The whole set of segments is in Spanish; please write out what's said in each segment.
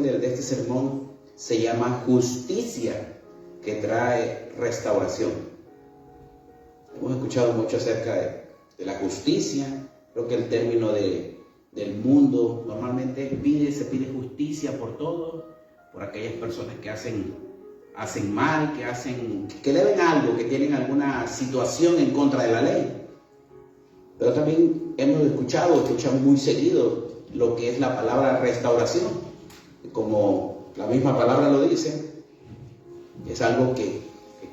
de este sermón se llama justicia que trae restauración. Hemos escuchado mucho acerca de la justicia. Creo que el término del mundo normalmente se pide justicia por todo, por aquellas personas que hacen mal, que deben algo, que tienen alguna situación en contra de la ley. Pero también escuchamos muy seguido lo que es la palabra restauración. Como la misma palabra lo dice, es algo que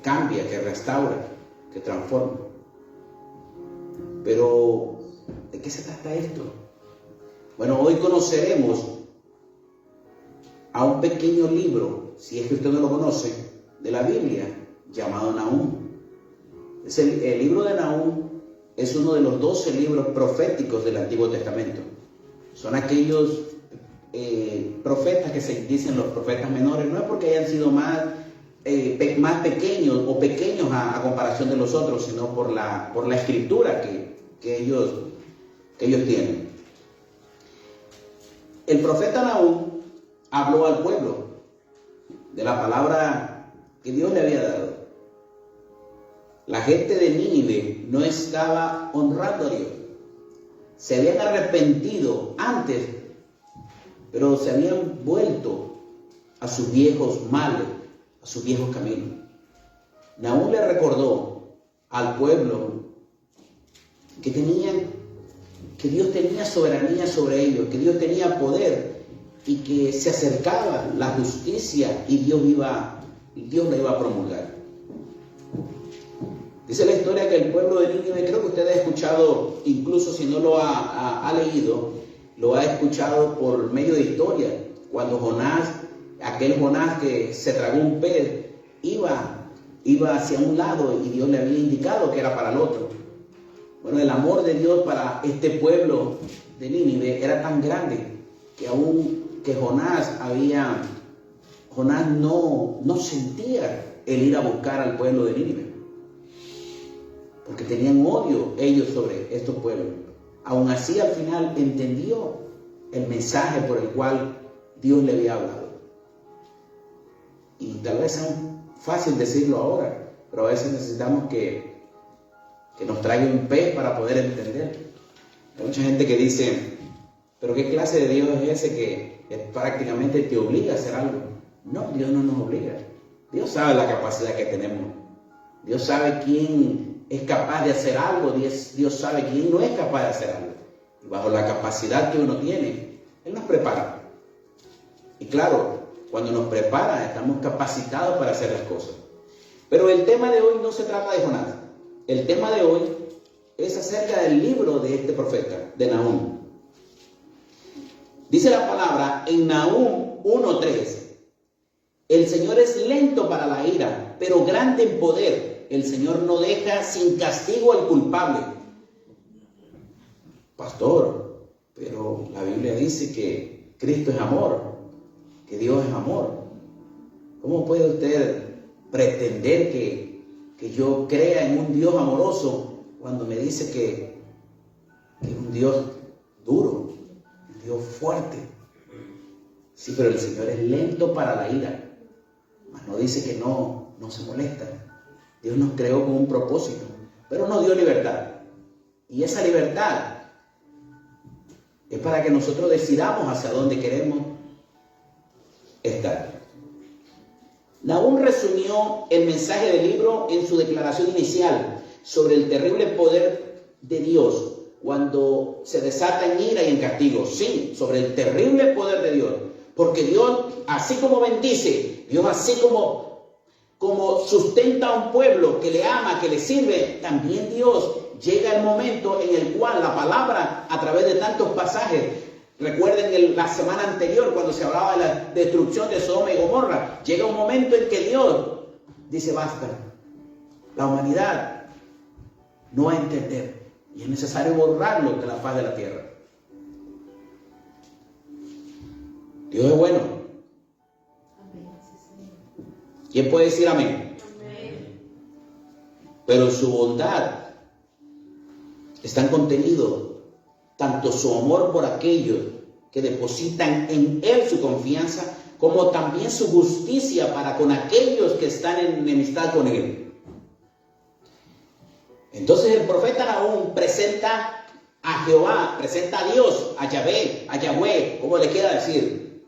cambia, que restaura, que transforma. Pero, ¿de qué se trata esto? Bueno, hoy conoceremos a un pequeño libro, si es que usted no lo conoce, de la Biblia, llamado Nahum. El libro de Nahum es uno de los 12 libros proféticos del Antiguo Testamento. Son aquellos profetas que se dicen los profetas menores, no es porque hayan sido más pequeños o pequeños a comparación de los otros, sino por la escritura que ellos tienen. El profeta Nahum habló al pueblo de la palabra que Dios le había dado. La gente de Nínive no estaba honrando a Dios. Se habían arrepentido antes, pero se habían vuelto a sus viejos males, a sus viejos caminos. Nahum le recordó al pueblo que Dios tenía soberanía sobre ellos, que Dios tenía poder y que se acercaba la justicia y Dios la iba a promulgar. Dice la historia que el pueblo de Nínive, creo que usted ha escuchado, incluso si no lo ha leído, lo ha escuchado por medio de historia, cuando aquel Jonás que se tragó un pez, iba hacia un lado y Dios le había indicado que era para el otro. Bueno, el amor de Dios para este pueblo de Nínive era tan grande que aún que Jonás no sentía el ir a buscar al pueblo de Nínive, porque tenían odio ellos sobre estos pueblos. Aún así, al final entendió el mensaje por el cual Dios le había hablado. Y tal vez es fácil decirlo ahora, pero a veces necesitamos que nos traiga un pez para poder entender. Hay mucha gente que dice, pero ¿qué clase de Dios es ese que prácticamente te obliga a hacer algo? No, Dios no nos obliga. Dios sabe la capacidad que tenemos. Dios sabe quién es capaz de hacer algo, Dios sabe quién no es capaz de hacer algo. Y bajo la capacidad que uno tiene, Él nos prepara. Y claro, cuando nos prepara, estamos capacitados para hacer las cosas. Pero el tema de hoy no se trata de Jonás. El tema de hoy es acerca del libro de este profeta, de Nahum. Dice la palabra en Nahum 1:3: el Señor es lento para la ira, pero grande en poder. El Señor no deja sin castigo al culpable. Pastor, pero la Biblia dice que Cristo es amor, que Dios es amor. ¿Cómo puede usted pretender que yo crea en un Dios amoroso cuando me dice que es un Dios duro, un Dios fuerte? Sí, pero el Señor es lento para la ira, mas no dice que no se molesta. Dios nos creó con un propósito, pero nos dio libertad. Y esa libertad es para que nosotros decidamos hacia dónde queremos estar. Nahum resumió el mensaje del libro en su declaración inicial sobre el terrible poder de Dios cuando se desata en ira y en castigo. Sí, sobre el terrible poder de Dios. Porque Dios, así como bendice, Dios así como sustenta a un pueblo que le ama, que le sirve, también Dios llega el momento en el cual la palabra, a través de tantos pasajes, recuerden la semana anterior cuando se hablaba de la destrucción de Sodoma y Gomorra, llega un momento en que Dios dice basta, la humanidad no va a entender y es necesario borrarlo de la faz de la tierra. Dios es bueno. ¿Quién puede decir amén? Amén. Pero en su bondad están contenidos tanto su amor por aquellos que depositan en Él su confianza, como también su justicia para con aquellos que están en enemistad con Él. Entonces el profeta Nahum presenta a Jehová, presenta a Dios, a Yahweh, como le quiera decir,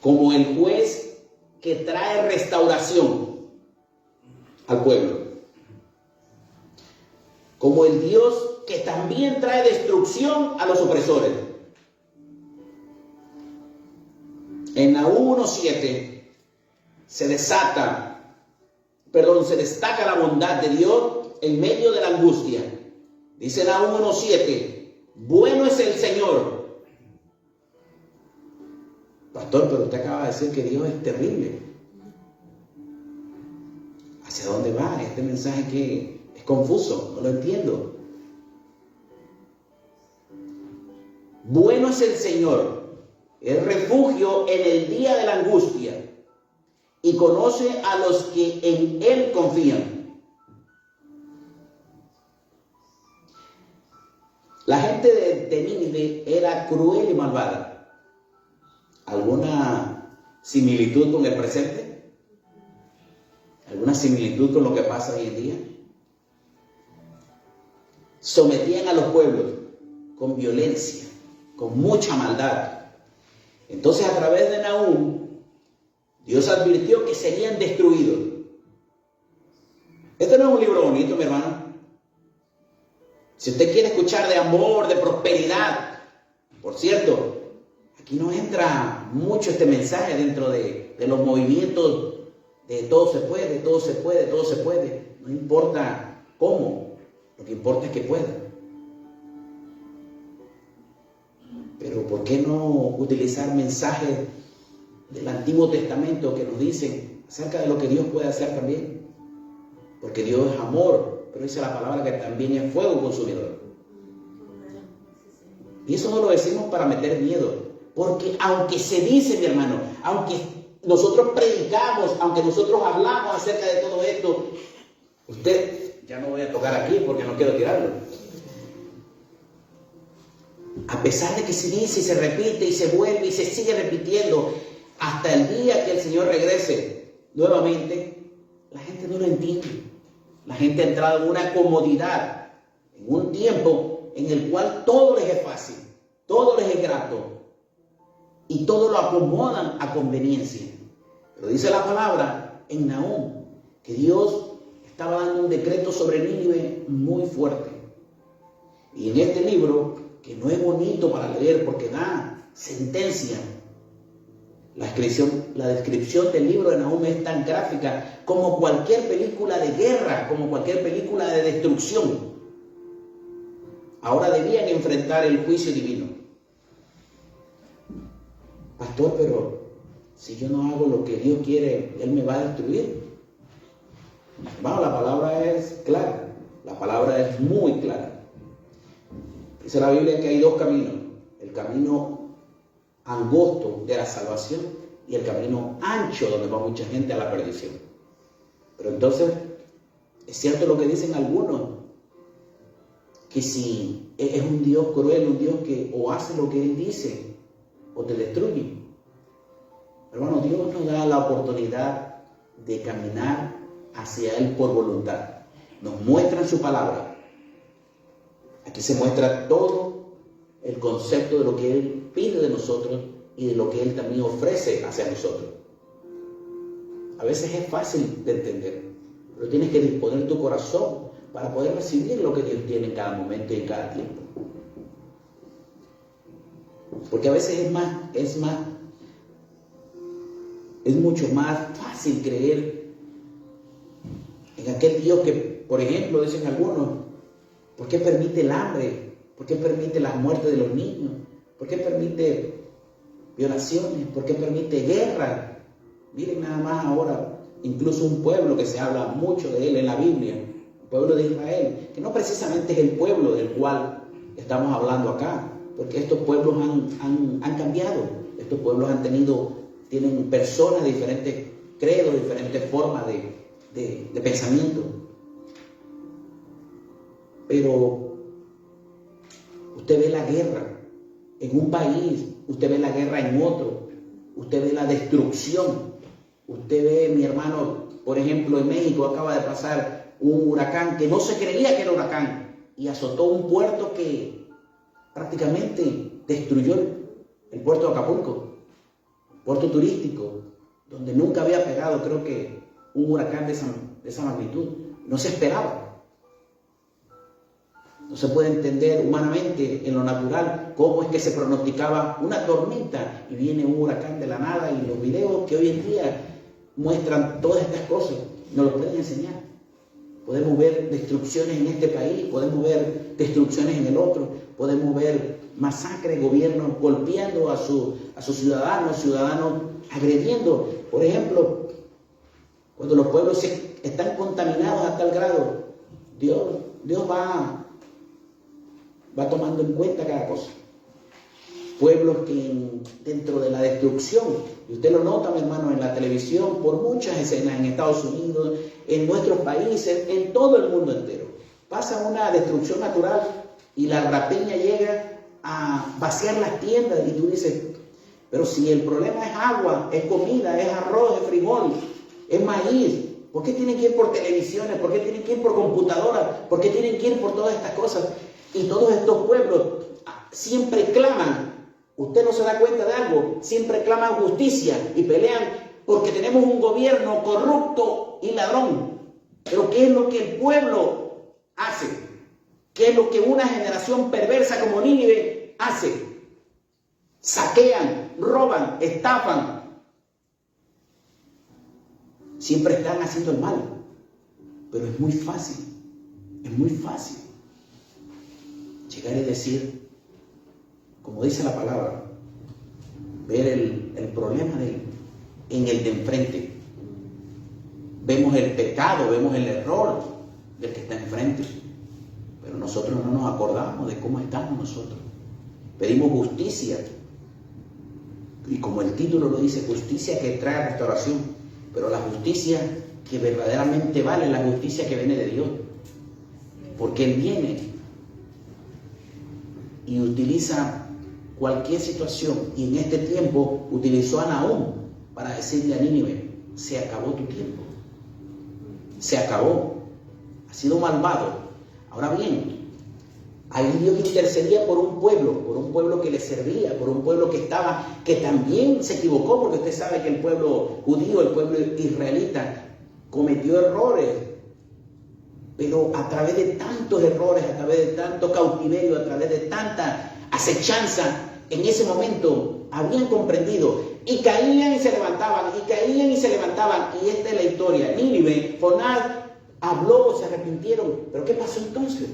como el juez que trae restauración al pueblo, como el Dios que también trae destrucción a los opresores. En Nahum 1:7 se destaca la bondad de Dios en medio de la angustia. Dice Nahum 1:7, bueno es el Señor. Pastor, pero usted acaba de decir que Dios es terrible. ¿Hacia dónde va este mensaje que es confuso? No lo entiendo. Bueno es el Señor, es refugio en el día de la angustia, y conoce a los que en Él confían. La gente de Nínive era cruel y malvada. ¿Alguna similitud con el presente? ¿Alguna similitud con lo que pasa hoy en día? Sometían a los pueblos con violencia, con mucha maldad. Entonces, a través de Nahum, Dios advirtió que serían destruidos. Este no es un libro bonito, mi hermano. Si usted quiere escuchar de amor, de prosperidad, por cierto, aquí no entra mucho este mensaje dentro de los movimientos de todo se puede, todo se puede, todo se puede. No importa cómo, lo que importa es que pueda. Pero ¿por qué no utilizar mensajes del Antiguo Testamento que nos dicen acerca de lo que Dios puede hacer también? Porque Dios es amor, pero dice la palabra que también es fuego consumidor. Y eso no lo decimos para meter miedo, porque aunque se dice, mi hermano, aunque nosotros predicamos, aunque nosotros hablamos acerca de todo esto, usted, ya no voy a tocar aquí porque no quiero tirarlo. A pesar de que se dice y se repite y se vuelve y se sigue repitiendo hasta el día que el Señor regrese nuevamente, la gente no lo entiende. La gente ha entrado en una comodidad, en un tiempo en el cual todo les es fácil, todo les es grato y todo lo acomodan a conveniencia. Pero dice la palabra en Nahum que Dios estaba dando un decreto sobre Nínive muy fuerte. Y en este libro, que no es bonito para leer porque da sentencia, la descripción del libro de Nahum es tan gráfica como cualquier película de guerra, como cualquier película de destrucción. Ahora debían enfrentar el juicio divino. Pastor, pero si yo no hago lo que Dios quiere, Él me va a destruir. Hermano, la palabra es clara, la palabra es muy clara. Dice la Biblia que hay dos caminos: el camino angosto de la salvación y el camino ancho donde va mucha gente a la perdición. Pero entonces, es cierto lo que dicen algunos, que si es un Dios cruel, un Dios que o hace lo que Él dice o te destruye. Hermano, Dios nos da la oportunidad de caminar hacia Él por voluntad. Nos muestra en su palabra. Aquí se muestra todo el concepto de lo que Él pide de nosotros y de lo que Él también ofrece hacia nosotros. A veces es fácil de entender, pero tienes que disponer tu corazón para poder recibir lo que Dios tiene en cada momento y en cada tiempo. Porque a veces es mucho más fácil creer en aquel Dios que, por ejemplo, dicen algunos, ¿por qué permite el hambre? ¿Por qué permite la muerte de los niños? ¿Por qué permite violaciones? ¿Por qué permite guerra? Miren nada más ahora, incluso un pueblo que se habla mucho de él en la Biblia, el pueblo de Israel, que no precisamente es el pueblo del cual estamos hablando acá, porque estos pueblos han cambiado. Estos pueblos tienen personas de diferentes credos, diferentes formas de pensamiento. Pero usted ve la guerra en un país, usted ve la guerra en otro, usted ve la destrucción, usted ve, mi hermano, por ejemplo, en México acaba de pasar un huracán que no se creía que era huracán y azotó un puerto que prácticamente destruyó el puerto de Acapulco, puerto turístico, donde nunca había pegado, creo que, un huracán de esa magnitud. No se esperaba. No se puede entender humanamente, en lo natural, cómo es que se pronosticaba una tormenta y viene un huracán de la nada, y los videos que hoy en día muestran todas estas cosas nos lo pueden enseñar. Podemos ver destrucciones en este país, podemos ver destrucciones en el otro, podemos ver masacres, gobiernos golpeando a sus ciudadanos agrediendo. Por ejemplo, cuando los pueblos están contaminados a tal grado, Dios va tomando en cuenta cada cosa. Pueblos que dentro de la destrucción, y usted lo nota, mi hermano, en la televisión, por muchas escenas en Estados Unidos, en nuestros países, en todo el mundo entero, pasa una destrucción natural y la rapiña llega a vaciar las tiendas, y tú dices, pero si el problema es agua, es comida, es arroz, es frijol, es maíz, ¿por qué tienen que ir por televisiones? ¿Por qué tienen que ir por computadoras? ¿Por qué tienen que ir por todas estas cosas? Y todos estos pueblos siempre claman, usted no se da cuenta de algo, siempre claman justicia y pelean porque tenemos un gobierno corrupto y ladrón. Pero ¿qué es lo que el pueblo hace? ¿Qué es lo que una generación perversa como Nínive hace? Saquean, roban, estafan. Siempre están haciendo el mal. Pero es muy fácil llegar y decir, como dice la palabra, ver el problema en el de enfrente. Vemos el pecado, vemos el error del que está enfrente, pero nosotros no nos acordamos de cómo estamos nosotros. Pedimos justicia, y como el título lo dice, justicia que trae restauración, pero la justicia que verdaderamente vale es la justicia que viene de Dios, porque Él viene y utiliza cualquier situación, y en este tiempo utilizó a Nahum para decirle a Nínive, se acabó tu tiempo, se acabó, ha sido malvado. Ahora bien, ahí Dios intercedía por un pueblo que le servía, por un pueblo que también se equivocó, porque usted sabe que el pueblo judío, el pueblo israelita, cometió errores, pero a través de tantos errores, a través de tanto cautiverio, a través de tanta acechanza, en ese momento habían comprendido y caían y se levantaban, y caían y se levantaban, y esta es la historia. Nínive, Jonás habló, se arrepintieron, pero ¿qué pasó entonces?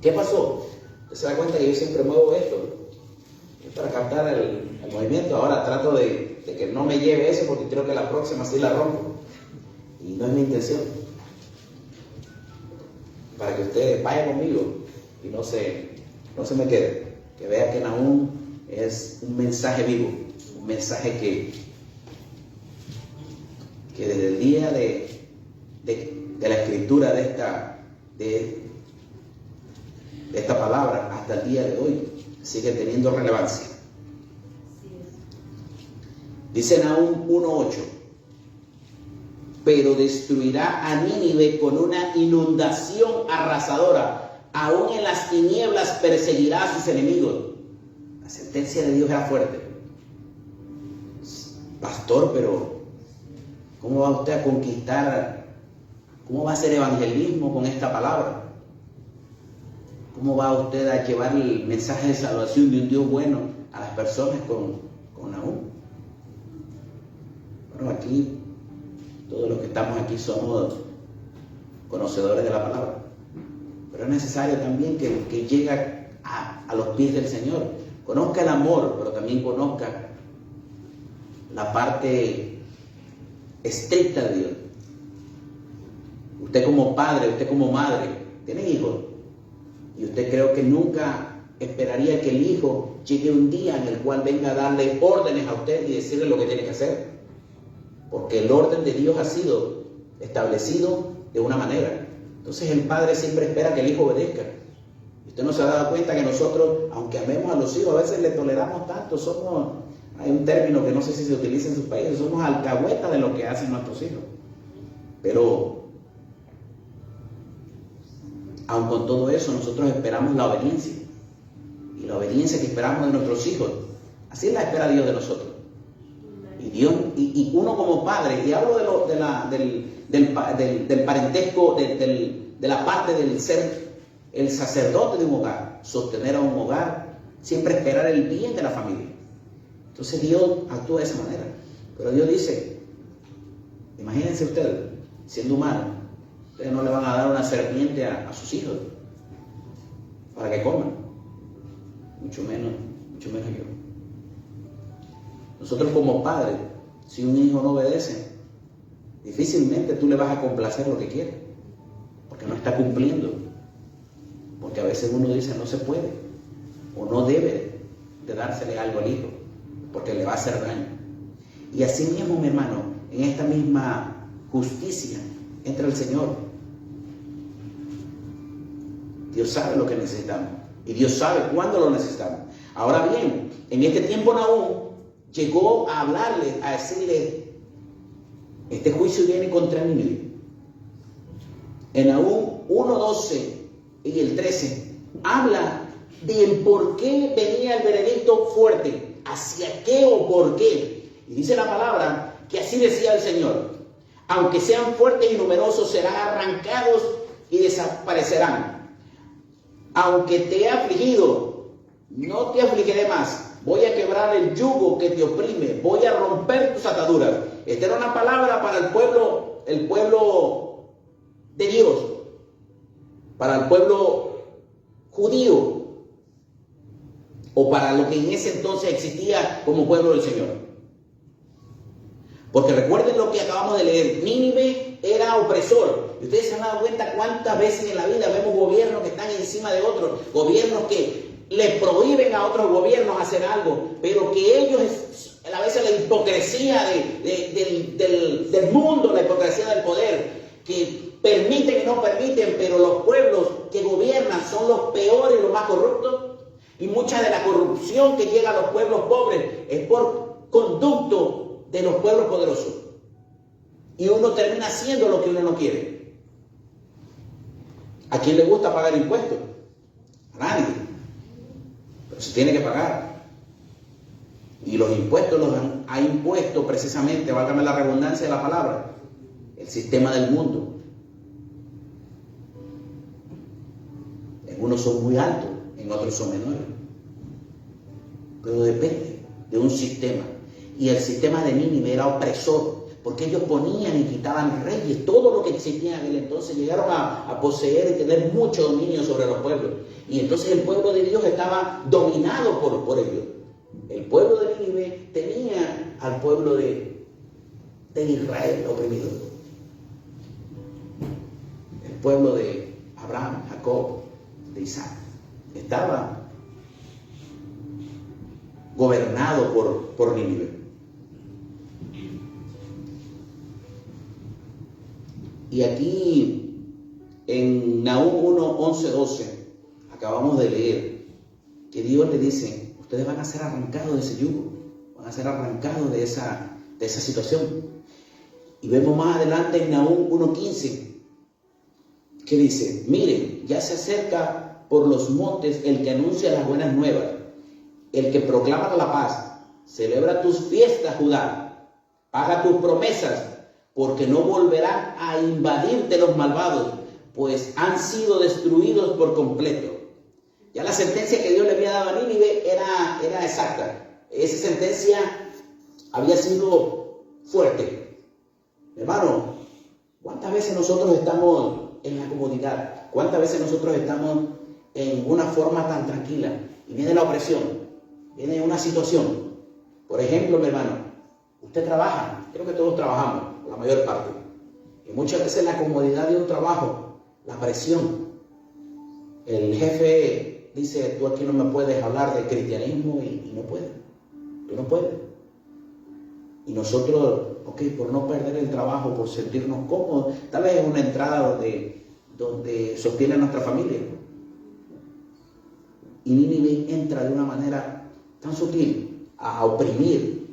¿Qué pasó? Usted se da cuenta que yo siempre muevo esto para captar el movimiento. Ahora trato de que no me lleve eso, porque creo que la próxima sí la rompo, y no es mi intención. Para que usted vaya conmigo y no se me quede, que vea que Nahum es un mensaje vivo, un mensaje que desde el día de la escritura de esta palabra hasta el día de hoy sigue teniendo relevancia. Dice Nahum 1:8, pero destruirá a Nínive con una inundación arrasadora, aún en las tinieblas perseguirá a sus enemigos. La sentencia de Dios era fuerte. Pastor, pero ¿cómo va usted a conquistar? ¿Cómo va a hacer evangelismo con esta palabra? ¿Cómo va usted a llevar el mensaje de salvación de un Dios bueno a las personas con Nahum? Bueno, aquí todos los que estamos aquí somos conocedores de la palabra, pero es necesario también que llegue a los pies del Señor, conozca el amor, pero también conozca la parte estricta de Dios. Usted como padre, usted como madre, tiene hijos, y usted creo que nunca esperaría que el hijo llegue un día en el cual venga a darle órdenes a usted y decirle lo que tiene que hacer. Porque el orden de Dios ha sido establecido de una manera. Entonces el padre siempre espera que el hijo obedezca. Usted no se ha dado cuenta que nosotros, aunque amemos a los hijos, a veces le toleramos tanto, hay un término que no sé si se utiliza en sus países, somos alcahuetas de lo que hacen nuestros hijos. Pero, aun con todo eso, nosotros esperamos la obediencia. Y la obediencia que esperamos de nuestros hijos, así la espera Dios de nosotros. Y Dios, y uno como padre, y hablo del parentesco, de la parte del ser el sacerdote de un hogar, sostener a un hogar, siempre esperar el bien de la familia. Entonces Dios actúa de esa manera. Pero Dios dice, imagínense ustedes, siendo humanos, ustedes no le van a dar una serpiente a sus hijos para que coman, mucho menos yo. Nosotros como padres, si un hijo no obedece, difícilmente tú le vas a complacer lo que quiere, porque no está cumpliendo. Porque a veces uno dice no se puede, o no debe de dársele algo al hijo, porque le va a hacer daño. Y así mismo, mi hermano, en esta misma justicia entra el Señor. Dios sabe lo que necesitamos, y Dios sabe cuándo lo necesitamos. Ahora bien, en este tiempo Nahum llegó a hablarle, a decirle, este juicio viene contra Nínive. En Nahum 1:12 y el 13 habla del por qué venía el veredicto fuerte, hacia qué o por qué. Y dice la palabra que así decía el Señor: aunque sean fuertes y numerosos, serán arrancados y desaparecerán. Aunque te he afligido, no te afligiré más. Voy a quebrar el yugo que te oprime, voy a romper tus ataduras. Esta era una palabra para el pueblo de Dios, para el pueblo judío, o para lo que en ese entonces existía como pueblo del Señor. Porque recuerden lo que acabamos de leer, Nínive era opresor. Y ustedes se han dado cuenta cuántas veces en la vida vemos gobiernos que están encima de otros, gobiernos que le prohíben a otros gobiernos hacer algo, pero que ellos, a veces la hipocresía del mundo, la hipocresía del poder, que permiten y no permiten, pero los pueblos que gobiernan son los peores y los más corruptos. Y mucha de la corrupción que llega a los pueblos pobres es por conducto de los pueblos poderosos. Y uno termina haciendo lo que uno no quiere. ¿A quién le gusta pagar impuestos? A nadie. Pero se tiene que pagar. Y los impuestos los ha impuesto precisamente, válgame la redundancia de la palabra, el sistema del mundo. En unos son muy altos, en otros son menores. Pero depende de un sistema. Y el sistema de Nínive era opresor, porque ellos ponían y quitaban reyes, todo lo que existía en aquel entonces. Llegaron a poseer y tener mucho dominio sobre los pueblos. Y entonces el pueblo de Dios estaba dominado por ellos. El pueblo de Nínive tenía al pueblo de Israel oprimido. El pueblo de Abraham, Jacob, de Isaac, estaba gobernado por Nínive. Y aquí en Nahum 1:11-12 acabamos de leer que Dios le dice: ustedes van a ser arrancados de ese yugo, van a ser arrancados de esa situación. Y vemos más adelante en Nahum 1:15 que dice: miren, ya se acerca por los montes el que anuncia las buenas nuevas, el que proclama la paz. Celebra tus fiestas, Judá, paga tus promesas, porque no volverán a invadirte los malvados, pues han sido destruidos por completo. Ya la sentencia que Dios le había dado a Nínive era exacta. Esa sentencia había sido fuerte. Hermano, ¿cuántas veces nosotros estamos en la comodidad? ¿Cuántas veces nosotros estamos en una forma tan tranquila? Y viene la opresión, viene una situación. Por ejemplo, mi hermano, usted trabaja, creo que todos trabajamos, la mayor parte. Y muchas veces la comodidad de un trabajo, la presión. El jefe dice: tú aquí no me puedes hablar de cristianismo, y no puedes. Tú no puedes. Y nosotros, por no perder el trabajo, por sentirnos cómodos, tal vez es una entrada donde sostiene a nuestra familia. Y Nínive entra de una manera tan sutil a oprimir.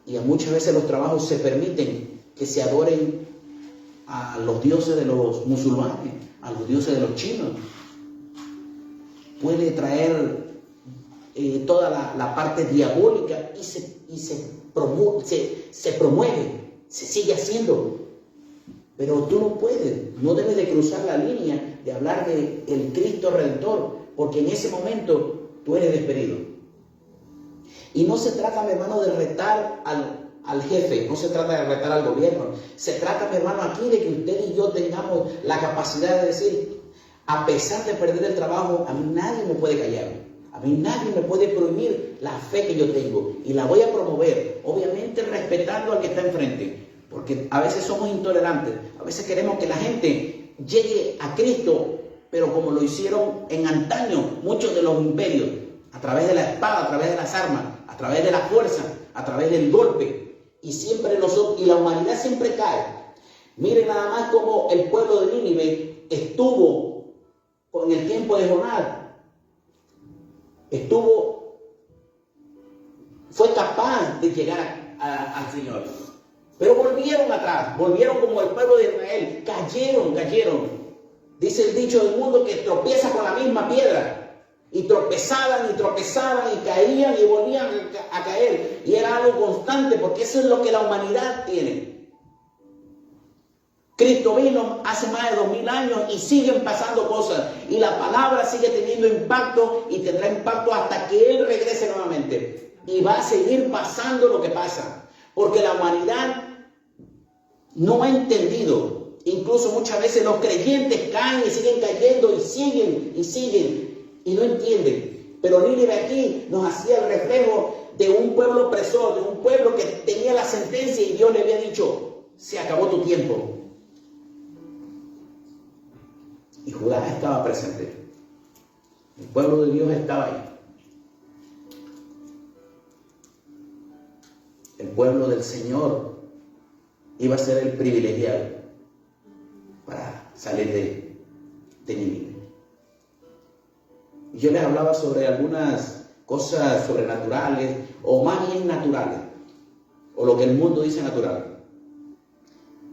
Y muchas veces los trabajos se permiten que se adoren a los dioses de los musulmanes, a los dioses de los chinos. Puede traer toda la parte diabólica y se promueve, se sigue haciendo. Pero tú no puedes, no debes de cruzar la línea de hablar de el Cristo Redentor, porque en ese momento tú eres despedido. Y no se trata, mi hermano, de retar al jefe, no se trata de retar al gobierno. Se trata, mi hermano, aquí de que usted y yo tengamos la capacidad de decir, a pesar de perder el trabajo, a mí nadie me puede callar. A mí nadie me puede prohibir la fe que yo tengo y la voy a promover, obviamente respetando al que está enfrente, porque a veces somos intolerantes, a veces queremos que la gente llegue a Cristo, pero como lo hicieron en antaño muchos de los imperios, a través de la espada, a través de las armas, a través de la fuerza, a través del golpe, y siempre nosotros, y la humanidad siempre cae. Miren nada más cómo el pueblo de Nínive estuvo en el tiempo de Jonás. Fue capaz de llegar al Señor, pero volvieron atrás, volvieron como el pueblo de Israel, cayeron. Dice el dicho del mundo que tropieza con la misma piedra, y tropezaban y caían y volvían a caer, y era algo constante, porque eso es lo que la humanidad tiene. Cristo vino hace más de 2000 años y siguen pasando cosas. Y la palabra sigue teniendo impacto y tendrá impacto hasta que Él regrese nuevamente. Y va a seguir pasando lo que pasa. Porque la humanidad no ha entendido. Incluso muchas veces los creyentes caen y siguen cayendo y siguen y no entienden. Pero Nínive aquí nos hacía el reflejo de un pueblo opresor, de un pueblo que tenía la sentencia y Dios le había dicho, se acabó tu tiempo. Y Judá estaba presente. El pueblo de Dios estaba ahí. El pueblo del Señor iba a ser el privilegiado para salir de Nínive. Y yo les hablaba sobre algunas cosas sobrenaturales, o más bien naturales, o lo que el mundo dice natural.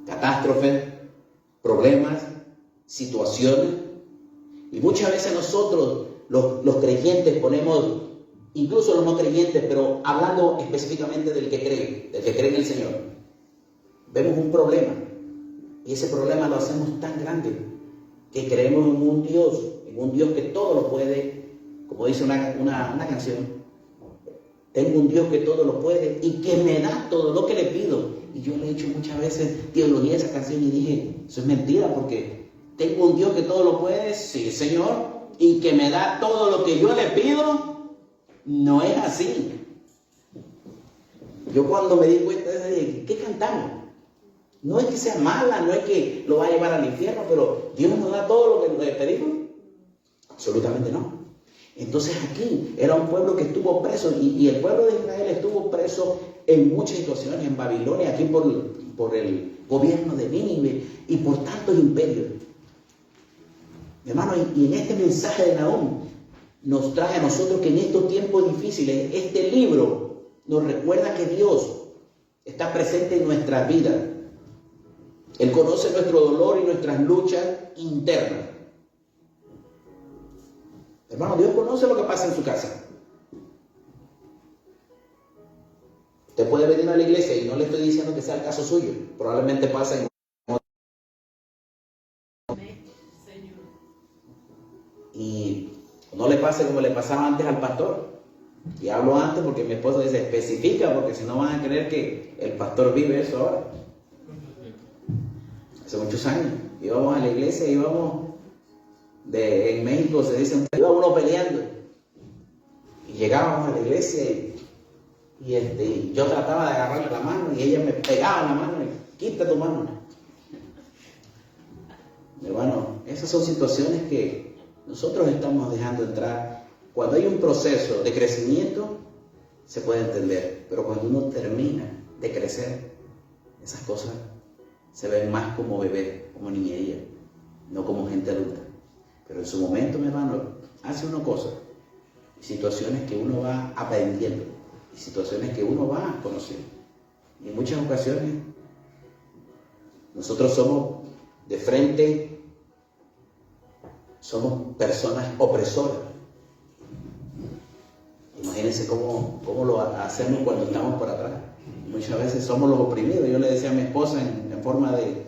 Catástrofes, problemas, situaciones, y muchas veces nosotros los creyentes ponemos, incluso los no creyentes, pero hablando específicamente del que cree en el Señor, vemos un problema y ese problema lo hacemos tan grande que creemos en un Dios que todo lo puede, como dice una canción, tengo un Dios que todo lo puede y que me da todo lo que le pido. Y yo le he hecho muchas veces teología a esa canción y dije, eso es mentira, porque tengo un Dios que todo lo puede, sí, Señor, y que me da todo lo que yo le pido. No es así. Yo cuando me di cuenta de ¿qué cantamos? No es que sea mala, no es que lo va a llevar al infierno, pero Dios nos da todo lo que le pedimos. Absolutamente no. Entonces aquí era un pueblo que estuvo preso, y el pueblo de Israel estuvo preso en muchas situaciones, en Babilonia, aquí por el gobierno de Nínive y por tantos imperios. Mi hermano, y en este mensaje de Nahum nos trae a nosotros que en estos tiempos difíciles, este libro nos recuerda que Dios está presente en nuestras vidas. Él conoce nuestro dolor y nuestras luchas internas. Hermano, Dios conoce lo que pasa en su casa. Usted puede venir a la iglesia y no le estoy diciendo que sea el caso suyo. Probablemente pasa en... Y no le pase como le pasaba antes al pastor. Y hablo antes porque mi esposa dice, especifica, porque si no van a creer que el pastor vive eso ahora. Hace muchos años íbamos a la iglesia, en México se dice, iba uno peleando. Y llegábamos a la iglesia y yo trataba de agarrarle la mano y ella me pegaba la mano y quita tu mano. Hermano, esas son situaciones que nosotros estamos dejando entrar. Cuando hay un proceso de crecimiento, se puede entender, pero cuando uno termina de crecer, esas cosas se ven más como bebé, como niñería, no como gente adulta. Pero en su momento, mi hermano, hace una cosa situaciones que uno va aprendiendo, y situaciones que uno va conociendo. Y en muchas ocasiones nosotros somos de frente, somos personas opresoras. Imagínense cómo lo hacemos cuando estamos por atrás. Muchas veces somos los oprimidos. Yo le decía a mi esposa en forma de,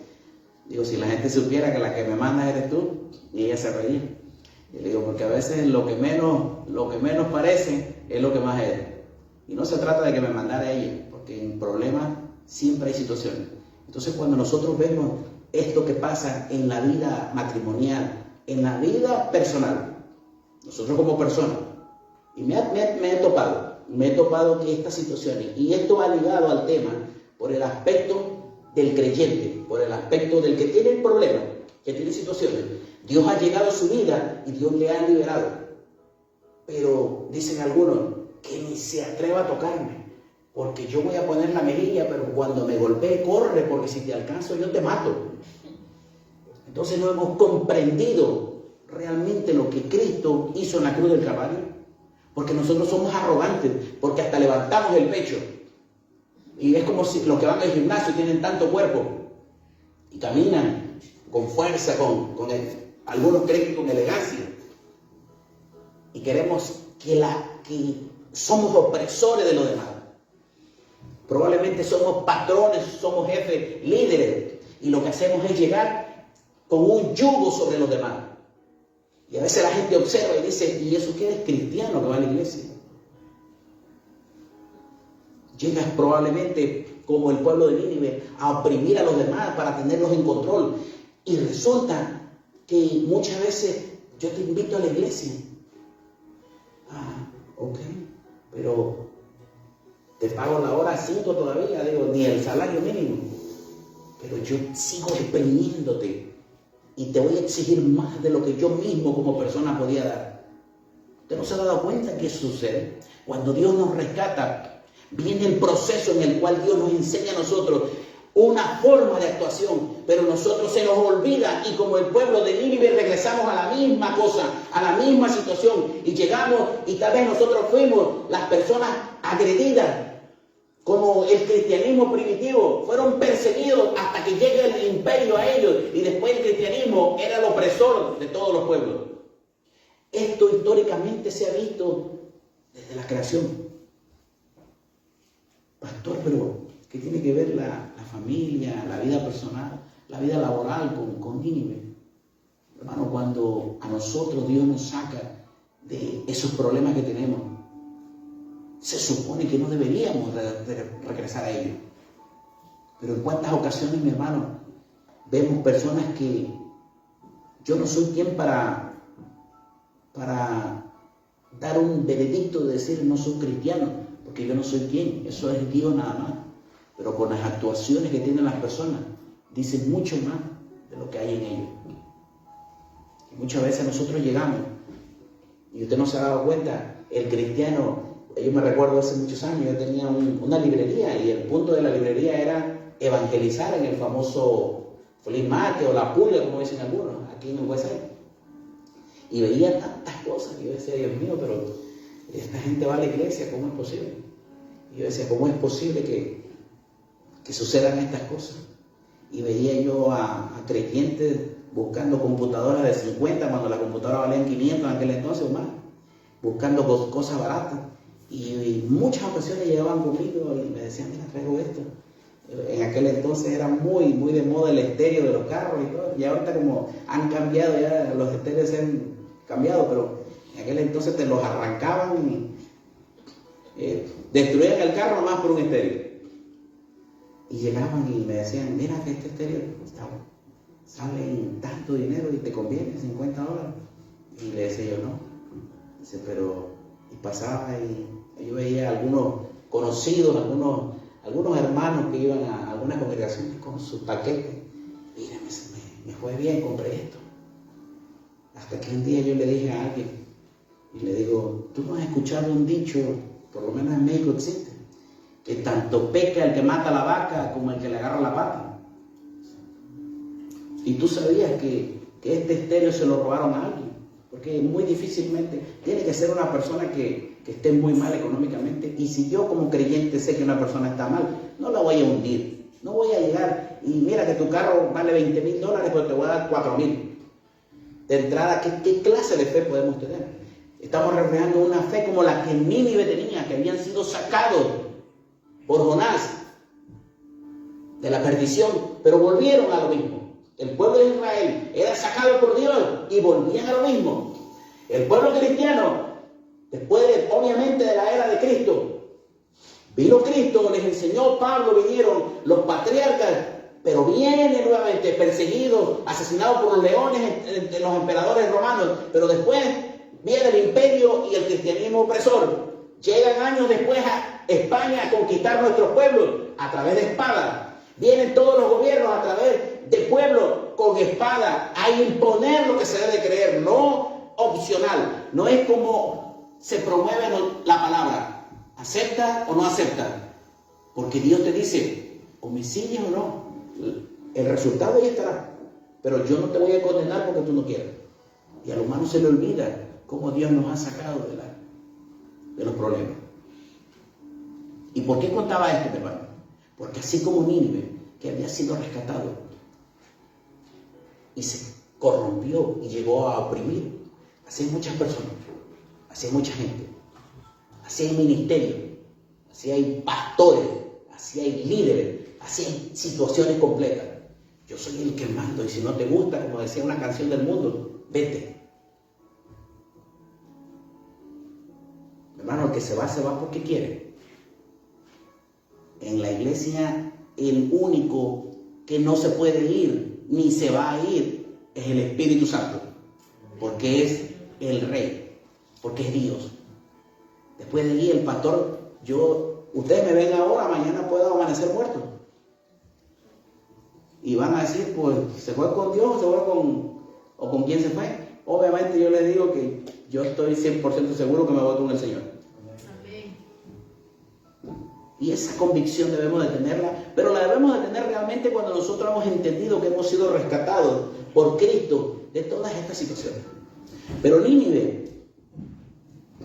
digo, si la gente supiera que la que me manda eres tú, y ella se reía. Y le digo, porque a veces lo que menos parece es lo que más es. Y no se trata de que me mandara ella, porque en problemas siempre hay situaciones. Entonces cuando nosotros vemos esto que pasa en la vida matrimonial, en la vida personal, nosotros como personas, y me he topado que estas situaciones, y esto va ligado al tema por el aspecto del creyente, por el aspecto del que tiene el problema, que tiene situaciones. Dios ha llegado a su vida y Dios le ha liberado. Pero dicen algunos, que ni se atreva a tocarme, porque yo voy a poner la mejilla, pero cuando me golpee, corre, porque si te alcanzo yo te mato. Entonces no hemos comprendido realmente lo que Cristo hizo en la cruz del Calvario, porque nosotros somos arrogantes, porque hasta levantamos el pecho. Y es como si los que van al gimnasio tienen tanto cuerpo y caminan con fuerza, algunos creen que con elegancia, y queremos que somos opresores de los demás. Probablemente somos patrones, somos jefes, líderes, y lo que hacemos es llegar con un yugo sobre los demás. Y a veces la gente observa y dice, ¿y eso qué es cristiano que va a la iglesia? Llegas probablemente como el pueblo de Nínive a oprimir a los demás para tenerlos en control. Y resulta que muchas veces yo te invito a la iglesia. Ah, ok, pero te pago la hora 5 todavía, digo, ni el salario mínimo. Pero yo sigo deprimiéndote y te voy a exigir más de lo que yo mismo como persona podía dar. ¿Usted no se ha dado cuenta que eso sucede? Cuando Dios nos rescata, viene el proceso en el cual Dios nos enseña a nosotros una forma de actuación, pero nosotros se nos olvida y como el pueblo de Nínive regresamos a la misma cosa, a la misma situación, y llegamos y tal vez nosotros fuimos las personas agredidas, como el cristianismo primitivo, fueron perseguidos hasta que llegue el imperio a ellos, y después el cristianismo era el opresor de todos los pueblos. Esto históricamente se ha visto desde la creación. Pastor, pero ¿qué tiene que ver la familia, la vida personal, la vida laboral con Nínive? Hermano, cuando a nosotros Dios nos saca de esos problemas que tenemos, se supone que no deberíamos de regresar a ellos. Pero en cuántas ocasiones, mi hermano, vemos personas que yo no soy quien para dar un veredicto de decir no soy cristiano, porque yo no soy quien, eso es Dios nada más. Pero con las actuaciones que tienen las personas, dicen mucho más de lo que hay en ellos. Y muchas veces nosotros llegamos, y usted no se ha dado cuenta, el cristiano, yo me recuerdo hace muchos años, yo tenía una librería, y el punto de la librería era evangelizar en el famoso flea market o la pulga, como dicen algunos, aquí en el USA. Y veía tantas cosas, y yo decía, Dios mío, pero esta gente va a la iglesia, ¿cómo es posible? Y yo decía, ¿cómo es posible que sucedan estas cosas? Y veía yo a creyentes buscando computadoras de 50 cuando la computadora valía 500 en aquel entonces o más, buscando cosas baratas. Y muchas ocasiones llegaban conmigo y me decían, mira, traigo esto. En aquel entonces era muy de moda el estéreo de los carros y todo. Y ahorita como han cambiado, ya los estéreos se han cambiado, pero en aquel entonces te los arrancaban y destruían el carro nomás por un estéreo. Y llegaban y me decían, mira que este estéreo sale en tanto dinero y te conviene, $50. Y le decía yo, no. Dice, pero... Y pasaba y yo veía algunos conocidos, algunos hermanos que iban a algunas congregaciones con sus paquetes. Mira, me fue bien, compré esto. Hasta que un día yo le dije a alguien, y le digo, ¿tú no has escuchado un dicho, por lo menos en México existe, que tanto peca el que mata la vaca como el que le agarra la pata? Y tú sabías que este estéreo se lo robaron a alguien. Porque muy difícilmente tiene que ser una persona que esté muy mal económicamente. Y si yo como creyente sé que una persona está mal, no la voy a hundir. No voy a llegar y mira que tu carro vale $20,000, pero te voy a dar 4,000. De entrada, ¿qué clase de fe podemos tener? Estamos reflejando una fe como la que Nínive tenía, que habían sido sacados por Jonás de la perdición, pero volvieron a lo mismo. El pueblo de Israel era sacado por Dios y volvían a lo mismo. El pueblo cristiano, después obviamente de la era de Cristo, vino Cristo, les enseñó Pablo, vinieron los patriarcas, pero vienen nuevamente perseguidos, asesinados por los leones, los emperadores romanos, pero después viene el imperio y el cristianismo opresor. Llegan años después a España a conquistar nuestros pueblos a través de espada. Vienen todos los gobiernos a través de pueblos con espada a imponer lo que se debe creer, no opcional. No es como se promueve la palabra, acepta o no acepta, porque Dios te dice, o me sigues o no. El resultado ahí estará, pero yo no te voy a condenar porque tú no quieras. Y al humano se le olvida cómo Dios nos ha sacado de los problemas. ¿Y por qué contaba esto, mi hermano? Porque así como Nínive, que había sido rescatado y se corrompió y llegó a oprimir, así hay muchas personas, así hay mucha gente, así hay ministerios, así hay pastores, así hay líderes, así hay situaciones completas. Yo soy el que mando y si no te gusta, como decía una canción del mundo, vete. Hermano, el que se va porque quiere. En la iglesia, el único que no se puede ir, ni se va a ir, es el Espíritu Santo. Porque es el Rey, porque es Dios. Después de ahí, el pastor, ustedes me ven ahora, mañana puedo amanecer muerto. Y van a decir, pues, ¿se fue con Dios o con quién se fue? Obviamente yo les digo que yo estoy 100% seguro que me voy con el Señor. Y esa convicción debemos de tenerla, pero la debemos de tener realmente cuando nosotros hemos entendido que hemos sido rescatados por Cristo de todas estas situaciones. Pero Nínive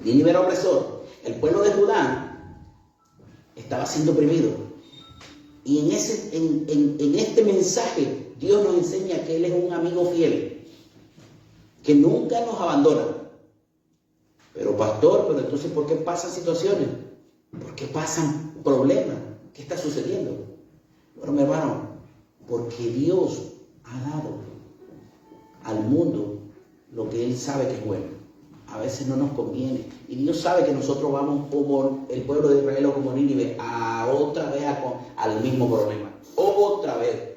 era opresor. El pueblo de Judá estaba siendo oprimido. Y en este mensaje Dios nos enseña que Él es un amigo fiel, que nunca nos abandona. Pero pastor, pero entonces ¿por qué pasan situaciones? ¿Por qué pasan problemas? ¿Qué está sucediendo? Bueno, mi hermano, porque Dios ha dado al mundo lo que Él sabe que es bueno. A veces no nos conviene. Y Dios sabe que nosotros vamos como el pueblo de Israel o como Nínive otra vez al mismo problema. Otra vez.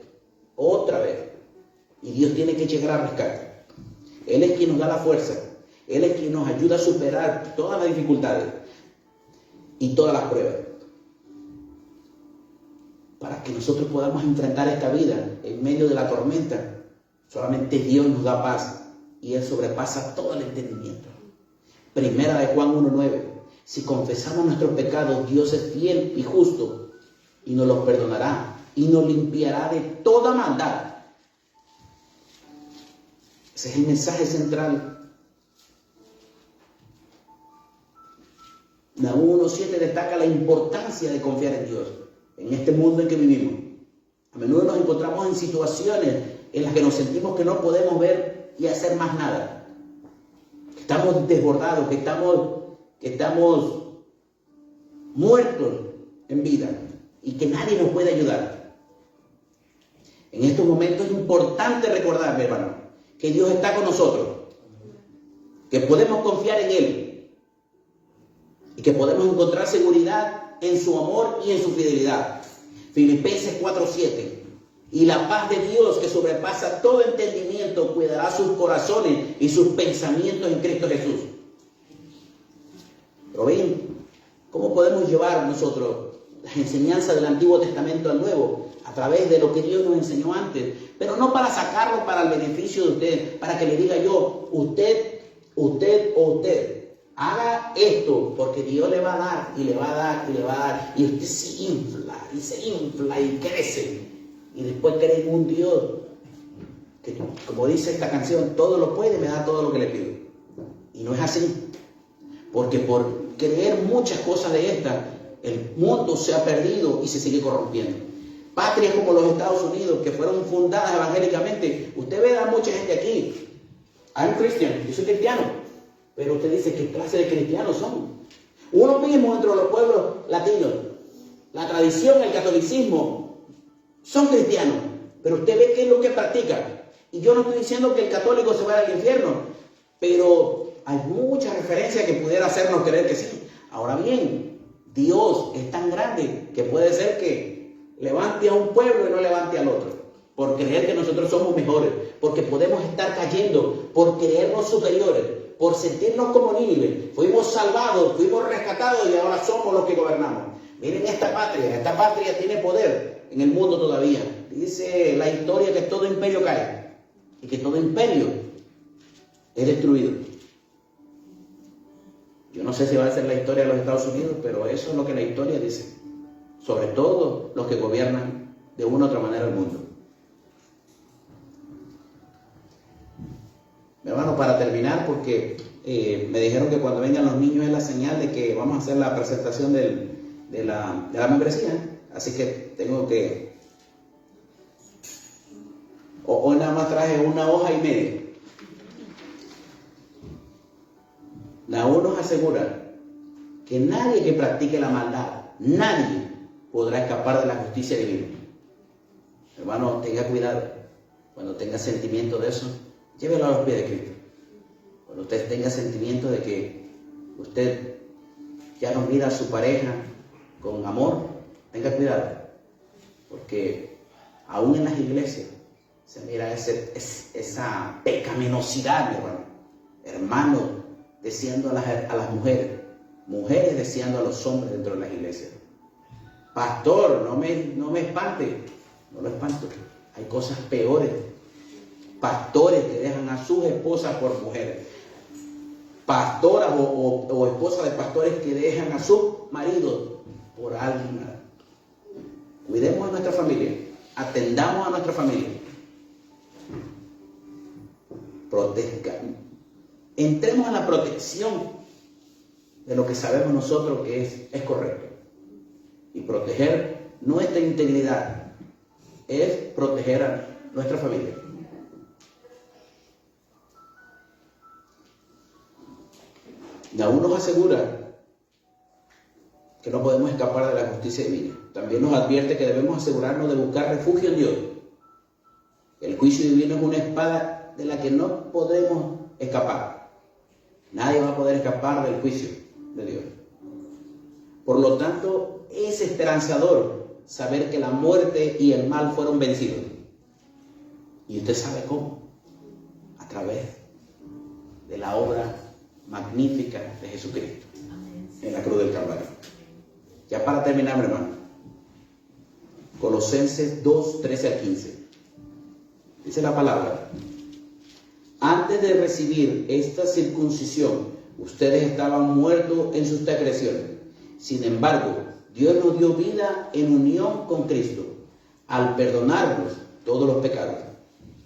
Y Dios tiene que llegar a rescate. Él es quien nos da la fuerza. Él es quien nos ayuda a superar todas las dificultades y todas las pruebas, para que nosotros podamos enfrentar esta vida en medio de la tormenta. Solamente Dios nos da paz y Él sobrepasa todo el entendimiento. Primera de Juan 1:9. Si confesamos nuestros pecados, Dios es fiel y justo y nos los perdonará y nos limpiará de toda maldad. Ese es el mensaje central. Nahum 1:7 destaca la importancia de confiar en Dios en este mundo en que vivimos. A menudo nos encontramos en situaciones en las que nos sentimos que no podemos ver y hacer más nada. Que estamos desbordados, que estamos muertos en vida y que nadie nos puede ayudar. En estos momentos es importante recordar, mi hermano, que Dios está con nosotros, que podemos confiar en Él y que podemos encontrar seguridad en su amor y en su fidelidad. Filipenses 4:7. Y la paz de Dios, que sobrepasa todo entendimiento, cuidará sus corazones y sus pensamientos en Cristo Jesús. Pero ven, ¿cómo podemos llevar nosotros las enseñanzas del Antiguo Testamento al Nuevo? A través de lo que Dios nos enseñó antes, pero no para sacarlo para el beneficio de usted, para que le diga yo, usted haga esto, porque Dios le va a dar, y le va a dar, y le va a dar, y usted se infla y crece, y después cree en un Dios que, como dice esta canción, todo lo puede y me da todo lo que le pido. Y no es así. Porque por creer muchas cosas de estas, el mundo se ha perdido y se sigue corrompiendo. Patrias como los Estados Unidos, que fueron fundadas evangélicamente. Usted ve a mucha gente aquí. I'm Christian, yo soy cristiano. Pero usted dice, ¿qué clase de cristianos son? Uno mismo dentro de los pueblos latinos, la tradición, el catolicismo, son cristianos. Pero usted ve qué es lo que practica. Y yo no estoy diciendo que el católico se vaya al infierno, pero hay muchas referencias que pudiera hacernos creer que sí. Ahora bien, Dios es tan grande que puede ser que levante a un pueblo y no levante al otro, por creer que nosotros somos mejores, porque podemos estar cayendo, por creernos superiores, por sentirnos como Nínive. Fuimos salvados, fuimos rescatados y ahora somos los que gobernamos. Miren esta patria tiene poder en el mundo todavía. Dice la historia que todo imperio cae y que todo imperio es destruido. Yo no sé si va a ser la historia de los Estados Unidos, pero eso es lo que la historia dice. Sobre todo los que gobiernan de una u otra manera el mundo. Hermano, para terminar, porque me dijeron que cuando vengan los niños es la señal de que vamos a hacer la presentación de la membresía. Así que tengo que... Hoy nada más traje una hoja y media. La ONU nos asegura que nadie que practique la maldad, nadie podrá escapar de la justicia divina. Hermano, tenga cuidado. Cuando tenga sentimiento de eso, llévelo a los pies de Cristo. Cuando usted tenga sentimiento de que usted ya no mira a su pareja con amor, tenga cuidado. Porque aún en las iglesias se mira esa pecaminosidad, mi hermano. Hermano deseando a las mujeres, mujeres deseando a los hombres dentro de las iglesias. Pastor, no me espante, no lo espanto. Hay cosas peores. Pastores que dejan a sus esposas por mujeres. Pastoras o esposas de pastores que dejan a sus maridos por alguien más. Cuidemos a nuestra familia, atendamos a nuestra familia. Entremos en la protección de lo que sabemos nosotros que es correcto. Y proteger nuestra integridad es proteger a nuestra familia. Y aún nos asegura que no podemos escapar de la justicia divina. También nos advierte que debemos asegurarnos de buscar refugio en Dios. El juicio divino es una espada de la que no podemos escapar. Nadie va a poder escapar del juicio de Dios. Por lo tanto, es esperanzador saber que la muerte y el mal fueron vencidos. Y usted sabe cómo. A través de la obra magnífica de Jesucristo en la cruz del Calvario. Ya para terminar, mi hermano, Colosenses 2, 13 al 15. Dice la palabra: antes de recibir esta circuncisión, ustedes estaban muertos en sus transgresiones. Sin embargo, Dios nos dio vida en unión con Cristo, al perdonarnos todos los pecados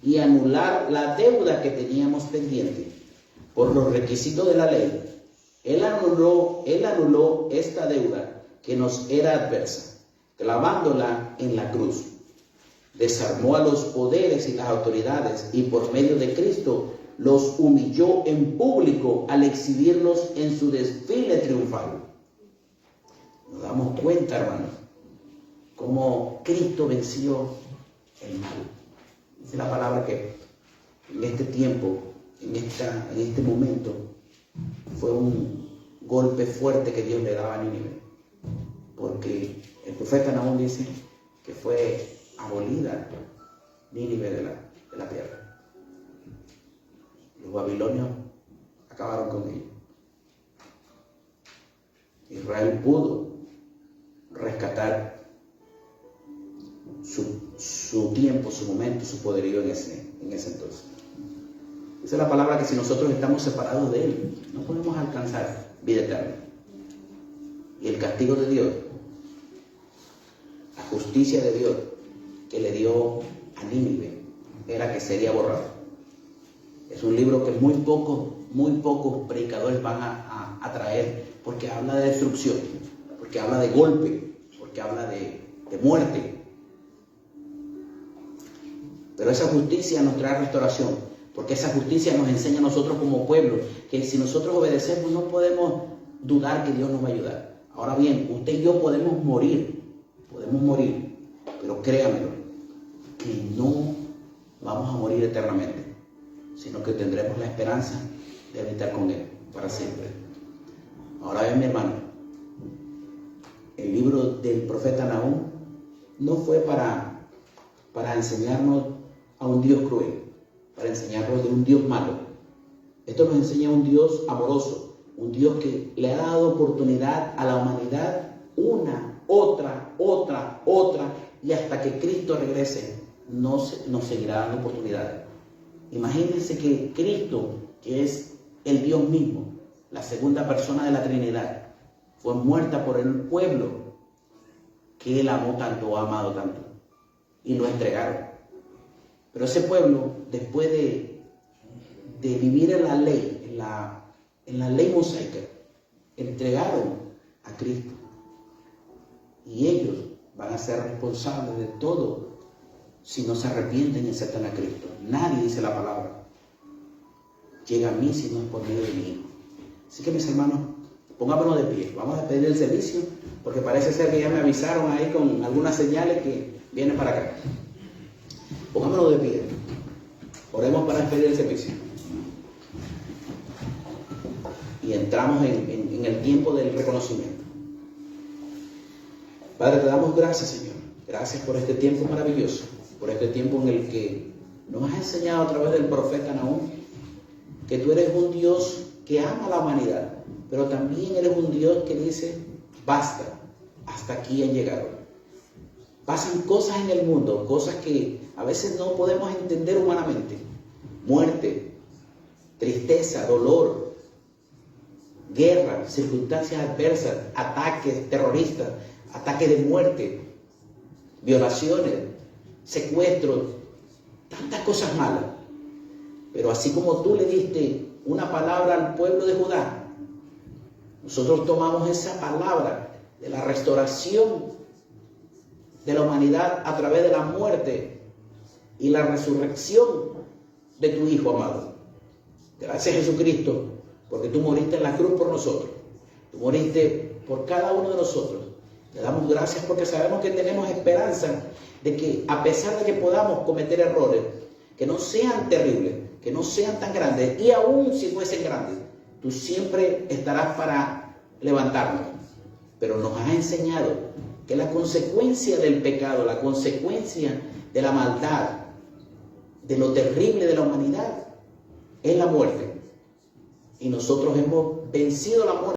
y anular la deuda que teníamos pendiente por los requisitos de la ley. Él anuló esta deuda que nos era adversa, clavándola en la cruz. Desarmó a los poderes y las autoridades y por medio de Cristo los humilló en público al exhibirlos en su desfile triunfal. Nos damos cuenta, hermanos, cómo Cristo venció el mal. Dice la palabra que en este tiempo, en este momento, fue un golpe fuerte que Dios le daba a Nínive, porque el profeta Nahum dice que fue abolida Nínive de la tierra. Los babilonios acabaron con ellos. Israel pudo rescatar su tiempo, su momento, su poderío en ese entonces. Esa es la palabra que si nosotros estamos separados de Él, no podemos alcanzar vida eterna. Y el castigo de Dios, la justicia de Dios que le dio a Nínive, era que sería borrado. Es un libro que muy pocos muy pocos predicadores van a traer, porque habla de destrucción, porque habla de golpe, porque habla de muerte. Pero esa justicia nos trae restauración, porque esa justicia nos enseña a nosotros como pueblo que si nosotros obedecemos no podemos dudar que Dios nos va a ayudar. Ahora bien, usted y yo podemos morir, pero créamelo, que no vamos a morir eternamente, sino que tendremos la esperanza de habitar con Él para siempre. Ahora bien, mi hermano, el libro del profeta Nahum no fue para enseñarnos a un Dios cruel, para enseñarnos de un Dios malo. Esto nos enseña a un Dios amoroso, un Dios que le ha dado oportunidad a la humanidad una, otra, y hasta que Cristo regrese, nos seguirá dando oportunidades. Imagínense que Cristo, que es el Dios mismo, la segunda persona de la Trinidad, fue muerta por el pueblo que Él amó tanto, ha amado tanto, y lo entregaron. Pero ese pueblo, después de vivir en la ley, en la ley mosaica, entregaron a Cristo. Y ellos van a ser responsables de todo si no se arrepienten y aceptan a Cristo. Nadie, dice la palabra, llega a mí si no es por medio de mi Hijo. Así que, mis hermanos, pongámonos de pie. Vamos a despedir el servicio, porque parece ser que ya me avisaron ahí con algunas señales que vienen para acá. Pongámonos de pie. Oremos para despedir el servicio. Y entramos en el tiempo del reconocimiento. Padre, te damos gracias, Señor. Gracias por este tiempo maravilloso, por este tiempo en el que nos has enseñado a través del profeta Nahum que tú eres un Dios que ama a la humanidad, pero también eres un Dios que dice, basta, hasta aquí han llegado. Pasan cosas en el mundo, cosas que a veces no podemos entender humanamente. Muerte, tristeza, dolor, guerra, circunstancias adversas, ataques terroristas, ataques de muerte, violaciones, secuestros, tantas cosas malas. Pero así como tú le diste una palabra al pueblo de Judá, nosotros tomamos esa palabra de la restauración de la humanidad a través de la muerte y la resurrección de tu Hijo amado. Gracias, Jesucristo, porque tú moriste en la cruz por nosotros. Tú moriste por cada uno de nosotros. Te damos gracias porque sabemos que tenemos esperanza de que, a pesar de que podamos cometer errores, que no sean terribles, que no sean tan grandes, y aún si fuesen grandes, tú siempre estarás para levantarnos. Pero nos has enseñado que la consecuencia del pecado, la consecuencia de la maldad, de lo terrible de la humanidad, es la muerte. Y nosotros hemos vencido la muerte.